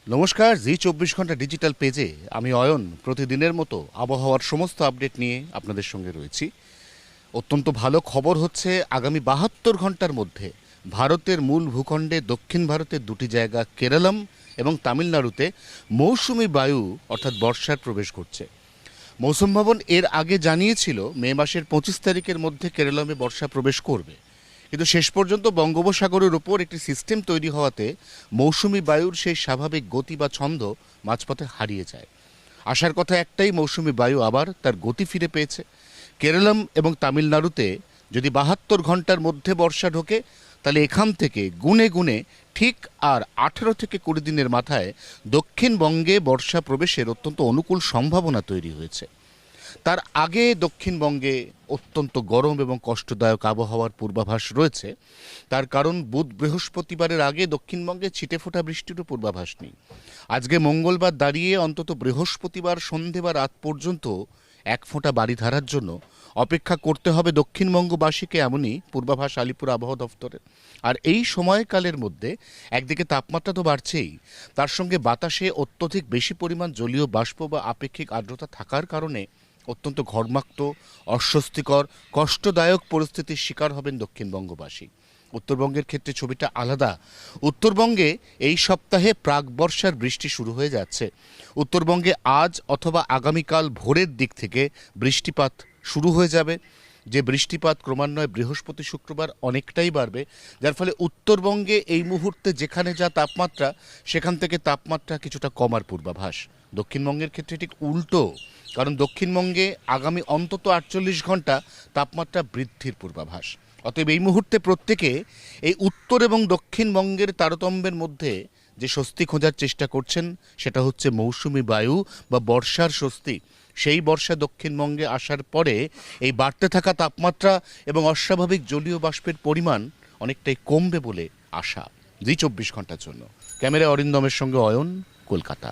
নমস্কার, জি 24 ঘন্টা ডিজিটাল পেজে আমি অয়ন প্রতিদিনের মতো আবহাওয়ার সমস্ত আপডেট নিয়ে আপনাদের সঙ্গে রয়েছি। অত্যন্ত ভালো খবর হচ্ছে, আগামী 72 ঘন্টার মধ্যে ভারতের মূল ভূখণ্ডে দক্ষিণ ভারতের দুটি জায়গা কেরালাম এবং তামিলনাড়ুতে মৌসুমি বায়ু অর্থাৎ বর্ষার প্রবেশ ঘটছে। মৌসুম ভবন এর আগে জানিয়েছিল মে মাসের 25 তারিখের মধ্যে কেরালামে বর্ষা প্রবেশ করবে, কিন্তু শেষ পর্যন্ত বঙ্গোপসাগরের ওপর একটি সিস্টেম তৈরি হওয়াতে মৌসুমি বায়ুর সেই স্বাভাবিক গতি বা ছন্দ মাঝপথে হারিয়ে যায়। আসার কথা একটাই, মৌসুমি বায়ু আবার তার গতি ফিরে পেয়েছে। কেরলম এবং তামিলনাড়ুতে যদি 72 ঘন্টার মধ্যে বর্ষা ঢোকে, তাহলে এখান থেকে গুনে গুনে ঠিক আর 18 থেকে 20 দিনের মাথায় দক্ষিণবঙ্গে বর্ষা প্রবেশের অত্যন্ত অনুকূল সম্ভাবনা তৈরি হয়েছে। তার আগে দক্ষিণবঙ্গে অত্যন্ত গরম এবং কষ্টদায়ক আবহাওয়ার পূর্বাভাস রয়েছে। তার কারণ বুধ বৃহস্পতিবারের আগে দক্ষিণবঙ্গে ছিটেফোঁটা বৃষ্টিরও পূর্বাভাস নেই। আজকে মঙ্গলবার দাঁড়িয়ে অন্তত বৃহস্পতিবার সন্ধে বা রাত পর্যন্ত এক ফোঁটা বাড়ি ধারার জন্য অপেক্ষা করতে হবে দক্ষিণবঙ্গবাসীকে, এমনই পূর্বাভাস আলিপুর আবহাওয়া দফতরের। আর এই সময়কালের মধ্যে একদিকে তাপমাত্রা তো বাড়ছেই, তার সঙ্গে বাতাসে অত্যধিক বেশি পরিমাণ জলীয় বাষ্প বা আপেক্ষিক আর্দ্রতা থাকার কারণে অত্যন্ত ঘর্মাক্ত, অস্বস্তিকর, কষ্টদায়ক পরিস্থিতির শিকার হবেন দক্ষিণবঙ্গবাসী। উত্তরবঙ্গের ক্ষেত্রে ছবিটা আলাদা। উত্তরবঙ্গে এই সপ্তাহে প্রাক বর্ষার বৃষ্টি শুরু হয়ে যাচ্ছে। উত্তরবঙ্গে আজ অথবা আগামীকাল ভোরের দিক থেকে বৃষ্টিপাত শুরু হয়ে যাবে। যে বৃষ্টিপাত ক্রমান্বয়ে বৃহস্পতি শুক্রবার অনেকটাই বাড়বে, যার ফলে উত্তরবঙ্গে এই মুহূর্তে যেখানে যা তাপমাত্রা, সেখান থেকে তাপমাত্রা কিছুটা কমার পূর্বাভাস। দক্ষিণবঙ্গের ক্ষেত্রে ঠিক উল্টো, কারণ দক্ষিণবঙ্গে আগামী অন্তত 48 ঘন্টা তাপমাত্রা বৃদ্ধির পূর্বাভাস। অতএব এই মুহূর্তে প্রত্যেকে এই উত্তর এবং দক্ষিণবঙ্গের তারতম্যের মধ্যে যে স্বস্তি খোঁজার চেষ্টা করছেন, সেটা হচ্ছে মৌসুমি বায়ু বা বর্ষার স্বস্তি। সেই বর্ষা দক্ষিণবঙ্গে আসার পরে এই বাড়তে থাকা তাপমাত্রা এবং অস্বাভাবিক জলীয় বাষ্পের পরিমাণ অনেকটাই কমবে বলে আশা। জি 24 ঘন্টার জন্য ক্যামেরায় অরিন্দমের সঙ্গে অয়ন, কলকাতা।